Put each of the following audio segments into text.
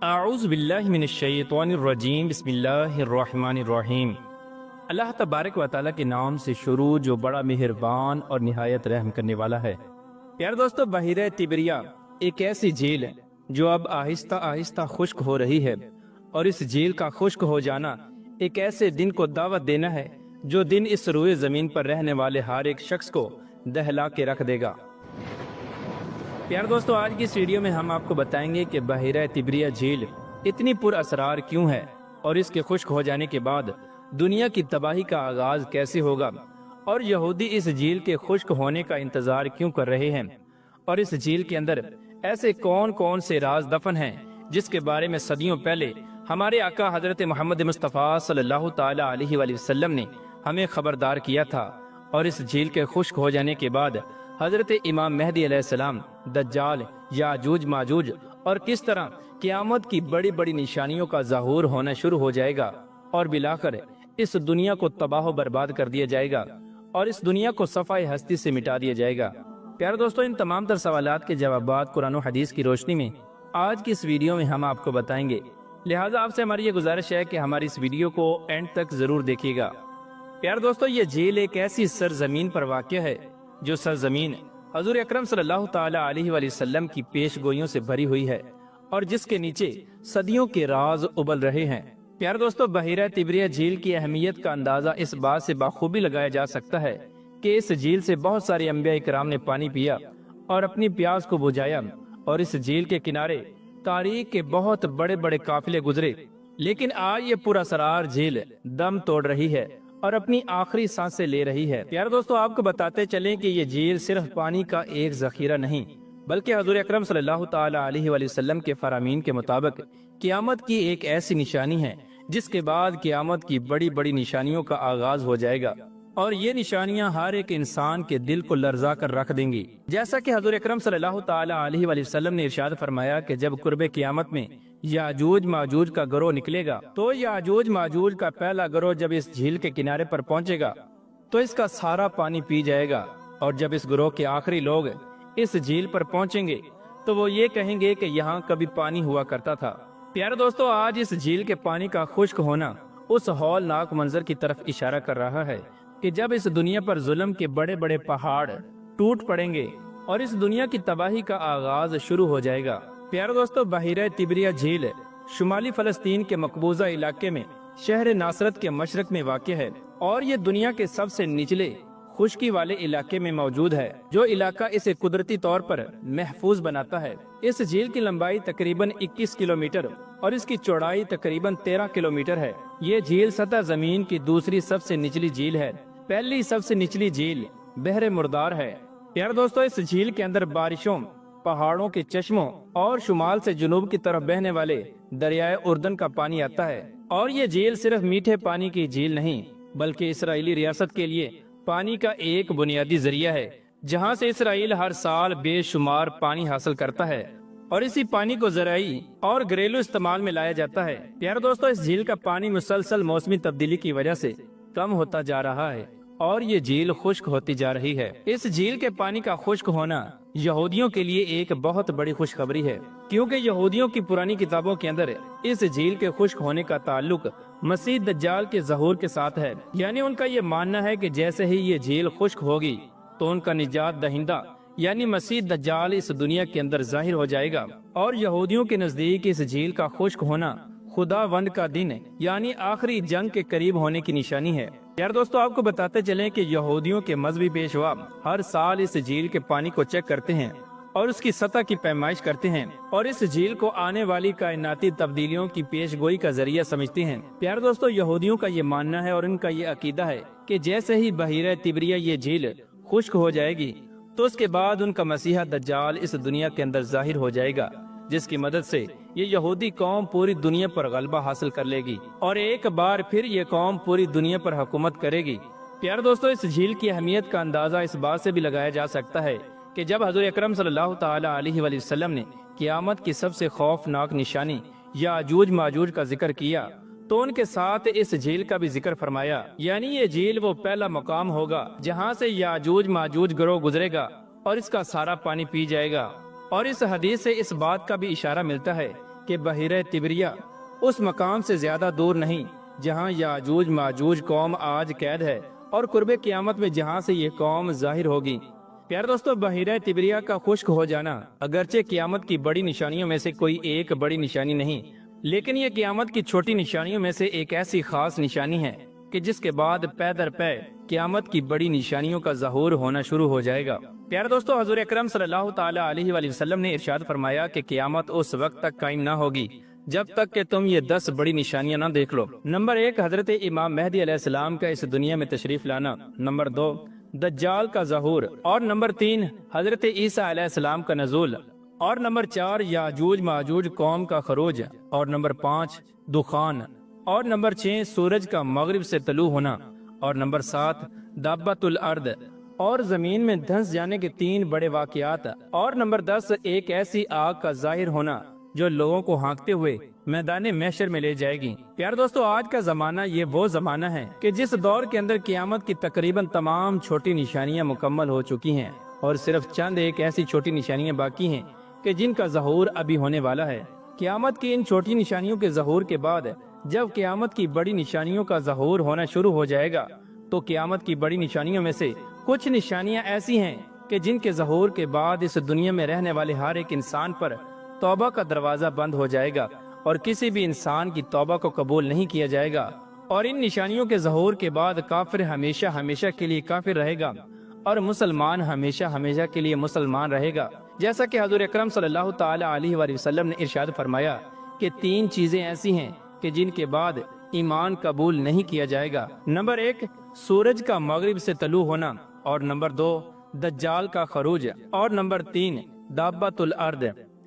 اعوذ باللہ من الشیطان الرجیم بسم اللہ الرحمن الرحیم۔ اللہ تبارک و تعالیٰ کے نام سے شروع جو بڑا مہربان اور نہایت رحم کرنے والا ہے۔ پیارے دوستو، بحیرہ تبریہ ایک ایسی جھیل ہے جو اب آہستہ آہستہ خشک ہو رہی ہے، اور اس جھیل کا خشک ہو جانا ایک ایسے دن کو دعوت دینا ہے جو دن اس روئے زمین پر رہنے والے ہر ایک شخص کو دہلا کے رکھ دے گا۔ پیارے دوستو، آج کی اس ویڈیو میں ہم آپ کو بتائیں گے کہ بحیرہ تبریہ جھیل اتنی پر اسرار کیوں ہے، اور اس کے خشک ہو جانے کے بعد دنیا کی تباہی کا آغاز کیسے ہوگا، اور یہودی اس جھیل کے خشک ہونے کا انتظار کیوں کر رہے ہیں، اور اس جھیل کے اندر ایسے کون کون سے راز دفن ہیں جس کے بارے میں صدیوں پہلے ہمارے آقا حضرت محمد مصطفیٰ صلی اللہ تعالی علیہ وآلہ وسلم نے ہمیں خبردار کیا تھا، اور اس جھیل کے خشک ہو جانے کے بعد حضرت امام مہدی علیہ السلام، دجال، یاجوج ماجوج، اور کس طرح قیامت کی بڑی بڑی نشانیوں کا ظہور ہونا شروع ہو جائے گا، اور بالآخر اس دنیا کو تباہ و برباد کر دیا جائے گا، اور اس دنیا کو صفحہ ہستی سے مٹا دیا جائے گا۔ پیارے دوستو، ان تمام تر سوالات کے جوابات قرآن و حدیث کی روشنی میں آج کی اس ویڈیو میں ہم آپ کو بتائیں گے، لہٰذا آپ سے ہماری یہ گزارش ہے کہ ہماری اس ویڈیو کو اینڈ تک ضرور دیکھیے گا۔ پیارے دوستو، یہ جھیل ایک ایسی سرزمین پر واقع ہے جو سرزمین حضور اکرم صلی اللہ تعالی علیہ وآلہ وسلم کی پیش گوئیوں سے بھری ہوئی ہے، اور جس کے نیچے صدیوں کے راز ابل رہے ہیں۔ پیارے دوستو، بحیرہ تبریہ جھیل کی اہمیت کا اندازہ اس بات سے بخوبی لگایا جا سکتا ہے کہ اس جھیل سے بہت سارے انبیاء کرام نے پانی پیا اور اپنی پیاس کو بجھایا، اور اس جھیل کے کنارے تاریخ کے بہت بڑے بڑے قافلے گزرے، لیکن آج یہ پر اسرار جھیل دم توڑ رہی ہے اور اپنی آخری سانسیں لے رہی ہے۔ پیارے دوستو، آپ کو بتاتے چلیں کہ یہ جھیل صرف پانی کا ایک ذخیرہ نہیں، بلکہ حضور اکرم صلی اللہ تعالی علیہ وآلہ وسلم کے فرامین کے مطابق قیامت کی ایک ایسی نشانی ہے جس کے بعد قیامت کی بڑی بڑی نشانیوں کا آغاز ہو جائے گا، اور یہ نشانیاں ہر ایک انسان کے دل کو لرزا کر رکھ دیں گی۔ جیسا کہ حضور اکرم صلی اللہ تعالی علیہ وآلہ وسلم نے ارشاد فرمایا کہ جب قرب قیامت میں یاجوج ماجوج کا گروہ نکلے گا، تو یاجوج ماجوج کا پہلا گروہ جب اس جھیل کے کنارے پر پہنچے گا تو اس کا سارا پانی پی جائے گا، اور جب اس گروہ کے آخری لوگ اس جھیل پر پہنچیں گے تو وہ یہ کہیں گے کہ یہاں کبھی پانی ہوا کرتا تھا۔ پیارے دوستو، آج اس جھیل کے پانی کا خشک ہونا اس ہولناک منظر کی طرف اشارہ کر رہا ہے کہ جب اس دنیا پر ظلم کے بڑے بڑے پہاڑ ٹوٹ پڑیں گے اور اس دنیا کی تباہی کا آغاز شروع ہو جائے گا۔ پیارے دوستو، بحیرہ تبریہ جھیل شمالی فلسطین کے مقبوضہ علاقے میں شہر ناصرت کے مشرق میں واقع ہے، اور یہ دنیا کے سب سے نچلے خشکی والے علاقے میں موجود ہے، جو علاقہ اسے قدرتی طور پر محفوظ بناتا ہے۔ اس جھیل کی لمبائی تقریباً 21 کلومیٹر اور اس کی چوڑائی تقریباً 13 کلومیٹر ہے۔ یہ جھیل سطح زمین کی دوسری سب سے نچلی جھیل ہے۔ پہلی سب سے نچلی جھیل بحر مردار ہے۔ پیارے دوستو، اس جھیل کے اندر بارشوں، پہاڑوں کے چشموں اور شمال سے جنوب کی طرف بہنے والے دریائے اردن کا پانی آتا ہے، اور یہ جھیل صرف میٹھے پانی کی جھیل نہیں بلکہ اسرائیلی ریاست کے لیے پانی کا ایک بنیادی ذریعہ ہے، جہاں سے اسرائیل ہر سال بے شمار پانی حاصل کرتا ہے، اور اسی پانی کو زرعی اور گھریلو استعمال میں لایا جاتا ہے۔ پیارے دوستو، اس جھیل کا پانی مسلسل موسمی تبدیلی کی وجہ سے کم ہوتا جا رہا ہے، اور یہ جھیل خشک ہوتی جا رہی ہے۔ اس جھیل کے پانی کا خشک ہونا یہودیوں کے لیے ایک بہت بڑی خوشخبری ہے، کیونکہ یہودیوں کی پرانی کتابوں کے اندر اس جھیل کے خشک ہونے کا تعلق مسیح دجال کے ظہور کے ساتھ ہے، یعنی ان کا یہ ماننا ہے کہ جیسے ہی یہ جھیل خشک ہوگی تو ان کا نجات دہندہ یعنی مسیح دجال اس دنیا کے اندر ظاہر ہو جائے گا، اور یہودیوں کے نزدیک اس جھیل کا خشک ہونا خدا وند کا دن یعنی آخری جنگ کے قریب ہونے کی نشانی ہے۔ یار دوستو، آپ کو بتاتے چلیں کہ یہودیوں کے مذہبی پیشوا ہر سال اس جھیل کے پانی کو چیک کرتے ہیں اور اس کی سطح کی پیمائش کرتے ہیں، اور اس جھیل کو آنے والی کائناتی تبدیلیوں کی پیش گوئی کا ذریعہ سمجھتے ہیں۔ پیارے دوستو، یہودیوں کا یہ ماننا ہے اور ان کا یہ عقیدہ ہے کہ جیسے ہی بحیرہ تبریہ یہ جھیل خشک ہو جائے گی تو اس کے بعد ان کا مسیحا دجال اس دنیا کے اندر ظاہر ہو جائے گا، جس کی مدد سے یہ یہودی قوم پوری دنیا پر غلبہ حاصل کر لے گی، اور ایک بار پھر یہ قوم پوری دنیا پر حکومت کرے گی۔ پیارے دوستو، اس جھیل کی اہمیت کا اندازہ اس بات سے بھی لگایا جا سکتا ہے کہ جب حضور اکرم صلی اللہ تعالی علیہ وآلہ وسلم نے قیامت کی سب سے خوفناک نشانی یاجوج ماجوج کا ذکر کیا تو ان کے ساتھ اس جھیل کا بھی ذکر فرمایا، یعنی یہ جھیل وہ پہلا مقام ہوگا جہاں سے یاجوج ماجوج گروہ گزرے گا اور اس کا سارا پانی پی جائے گا۔ اور اس حدیث سے اس بات کا بھی اشارہ ملتا ہے کہ بحیرہ تبریہ اس مقام سے زیادہ دور نہیں جہاں یاجوج ماجوج قوم آج قید ہے اور قرب قیامت میں جہاں سے یہ قوم ظاہر ہوگی۔ پیارے دوستو، بحیرہ تبریہ کا خشک ہو جانا اگرچہ قیامت کی بڑی نشانیوں میں سے کوئی ایک بڑی نشانی نہیں، لیکن یہ قیامت کی چھوٹی نشانیوں میں سے ایک ایسی خاص نشانی ہے کہ جس کے بعد پے در پے قیامت کی بڑی نشانیوں کا ظہور ہونا شروع ہو جائے گا۔ پیارے دوستو، حضور اکرم صلی اللہ تعالی علیہ وآلہ وسلم نے ارشاد فرمایا کہ قیامت اس وقت تک قائم نہ ہوگی جب تک کہ تم یہ 10 بڑی نشانیاں نہ دیکھ لو۔ نمبر 1، حضرت امام مہدی علیہ السلام کا اس دنیا میں تشریف لانا۔ نمبر 2، دجال کا ظہور۔ اور نمبر 3، حضرت عیسیٰ علیہ السلام کا نزول۔ اور نمبر 4، یاجوج ماجوج قوم کا خروج۔ اور نمبر 5، دخان۔ اور نمبر 6، سورج کا مغرب سے طلوع ہونا۔ اور نمبر 7، دابۃ الارض اور زمین میں دھنس جانے کے 3 بڑے واقعات۔ اور نمبر 10، ایک ایسی آگ کا ظاہر ہونا جو لوگوں کو ہانکتے ہوئے میدان محشر میں لے جائے گی۔ پیارے دوستو، آج کا زمانہ یہ وہ زمانہ ہے کہ جس دور کے اندر قیامت کی تقریباً تمام چھوٹی نشانیاں مکمل ہو چکی ہیں اور صرف چند ایک ایسی چھوٹی نشانیاں باقی ہیں کہ جن کا ظہور ابھی ہونے والا ہے۔ قیامت کی ان چھوٹی نشانیوں کے ظہور کے بعد جب قیامت کی بڑی نشانیوں کا ظہور ہونا شروع ہو جائے گا تو قیامت کی بڑی نشانیوں میں سے کچھ نشانیاں ایسی ہیں کہ جن کے ظہور کے بعد اس دنیا میں رہنے والے ہر ایک انسان پر توبہ کا دروازہ بند ہو جائے گا اور کسی بھی انسان کی توبہ کو قبول نہیں کیا جائے گا۔ اور ان نشانیوں کے ظہور کے بعد کافر ہمیشہ ہمیشہ کے لیے کافر رہے گا اور مسلمان ہمیشہ ہمیشہ کے لیے مسلمان رہے گا، جیسا کہ حضور اکرم صلی اللہ تعالی علیہ وآلہ وسلم نے ارشاد فرمایا کہ 3 چیزیں ایسی ہیں کہ جن کے بعد ایمان قبول نہیں کیا جائے گا۔ نمبر 1، سورج کا مغرب سے طلوع ہونا۔ اور نمبر 2، دجال کا خروج۔ اور نمبر 3، دابۃ الارض۔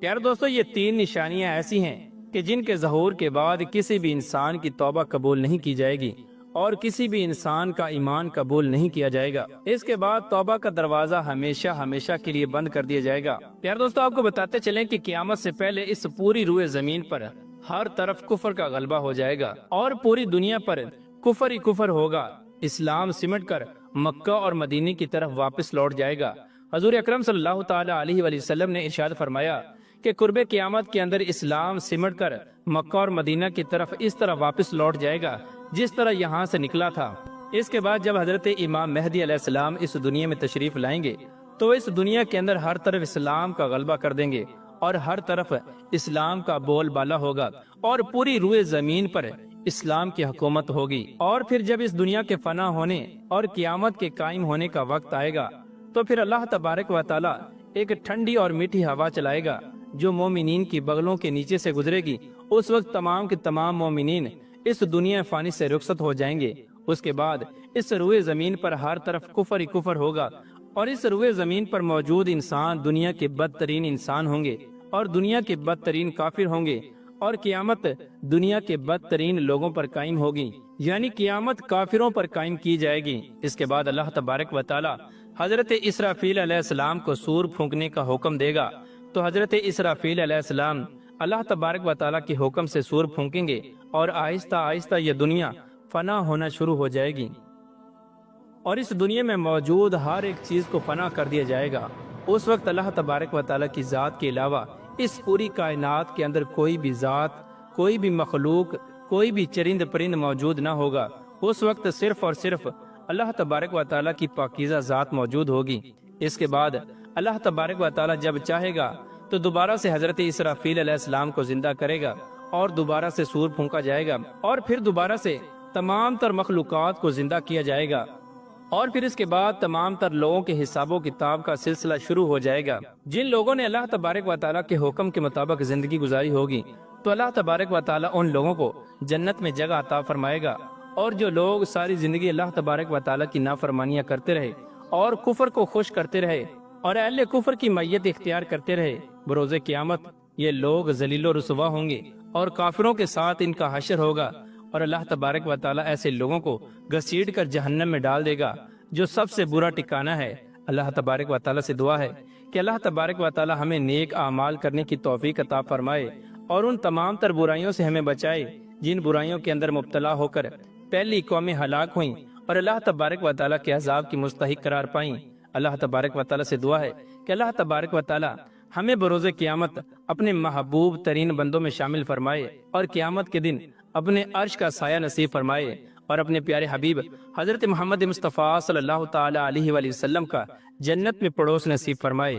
پیارے دوستو، یہ 3 نشانیاں ایسی ہیں کہ جن کے ظہور کے بعد کسی بھی انسان کی توبہ قبول نہیں کی جائے گی اور کسی بھی انسان کا ایمان قبول نہیں کیا جائے گا۔ اس کے بعد توبہ کا دروازہ ہمیشہ ہمیشہ کے لیے بند کر دیا جائے گا۔ پیارے دوستو، آپ کو بتاتے چلیں کہ قیامت سے پہلے اس پوری روئے زمین پر ہر طرف کفر کا غلبہ ہو جائے گا اور پوری دنیا پر کفر ہی کفر ہوگا۔ اسلام سمٹ کر مکہ اور مدینے کی طرف واپس لوٹ جائے گا۔ حضور اکرم صلی اللہ تعالی علیہ وآلہ وسلم نے ارشاد فرمایا کہ قرب قیامت کے اندر اسلام سمٹ کر مکہ اور مدینہ کی طرف اس طرح واپس لوٹ جائے گا جس طرح یہاں سے نکلا تھا۔ اس کے بعد جب حضرت امام مہدی علیہ السلام اس دنیا میں تشریف لائیں گے تو اس دنیا کے اندر ہر طرف اسلام کا غلبہ کر دیں گے اور ہر طرف اسلام کا بول بالا ہوگا اور پوری روئے زمین پر اسلام کی حکومت ہوگی۔ اور پھر جب اس دنیا کے فنا ہونے اور قیامت کے قائم ہونے کا وقت آئے گا تو پھر اللہ تبارک و تعالی ایک ٹھنڈی اور میٹھی ہوا چلائے گا جو مومنین کی بغلوں کے نیچے سے گزرے گی۔ اس وقت تمام کے تمام مومنین اس دنیا فانی سے رخصت ہو جائیں گے۔ اس کے بعد اس روئے زمین پر ہر طرف کفر ہی کفر ہوگا اور اس روئے زمین پر موجود انسان دنیا کے بدترین انسان ہوں گے اور دنیا کے بدترین کافر ہوں گے اور قیامت دنیا کے بدترین لوگوں پر قائم ہوگی، یعنی قیامت کافروں پر قائم کی جائے گی۔ اس کے بعد اللہ تبارک و تعالی حضرت اسرافیل علیہ السلام کو سور پھونکنے کا حکم دے گا تو حضرت اسرافیل علیہ السلام اللہ تبارک و تعالی کے حکم سے سور پھونکیں گے اور آہستہ آہستہ یہ دنیا فنا ہونا شروع ہو جائے گی اور اس دنیا میں موجود ہر ایک چیز کو فنا کر دیا جائے گا۔ اس وقت اللہ تبارک و تعالی کی ذات کے علاوہ اس پوری کائنات کے اندر کوئی بھی ذات، کوئی بھی مخلوق، کوئی بھی چرند پرند موجود نہ ہوگا۔ اس وقت صرف اور صرف اللہ تبارک و تعالی کی پاکیزہ ذات موجود ہوگی۔ اس کے بعد اللہ تبارک و تعالی جب چاہے گا تو دوبارہ سے حضرت اسرافیل علیہ السلام کو زندہ کرے گا اور دوبارہ سے سور پھونکا جائے گا اور پھر دوبارہ سے تمام تر مخلوقات کو زندہ کیا جائے گا اور پھر اس کے بعد تمام تر لوگوں کے حساب و کتاب کا سلسلہ شروع ہو جائے گا۔ جن لوگوں نے اللہ تبارک و تعالیٰ کے حکم کے مطابق زندگی گزاری ہوگی تو اللہ تبارک و تعالیٰ ان لوگوں کو جنت میں جگہ عطا فرمائے گا، اور جو لوگ ساری زندگی اللہ تبارک و تعالیٰ کی نافرمانیاں کرتے رہے اور کفر کو خوش کرتے رہے اور اہل کفر کی میت اختیار کرتے رہے، بروز قیامت یہ لوگ ذلیل و رسوا ہوں گے اور کافروں کے ساتھ ان کا حشر ہوگا اور اللہ تبارک و تعالیٰ ایسے لوگوں کو گھسیٹ کر جہنم میں ڈال دے گا جو سب سے برا ٹھکانہ ہے۔ اللہ تبارک و تعالیٰ سے دعا ہے کہ اللہ تبارک و تعالیٰ ہمیں نیک اعمال کرنے کی توفیق عطا فرمائے اور ان تمام تر برائیوں سے ہمیں بچائے جن برائیوں کے اندر مبتلا ہو کر پہلی قومیں ہلاک ہوئیں اور اللہ تبارک و تعالیٰ کے عذاب کی مستحق قرار پائیں۔ اللہ تبارک و تعالیٰ سے دعا ہے کہ اللہ تبارک و تعالیٰ ہمیں بروز قیامت اپنے محبوب ترین بندوں میں شامل فرمائے اور قیامت کے دن اپنے عرش کا سایہ نصیب فرمائے اور اپنے پیارے حبیب حضرت محمد مصطفیٰ صلی اللہ تعالی علیہ وآلہ وسلم کا جنت میں پڑوس نصیب فرمائے۔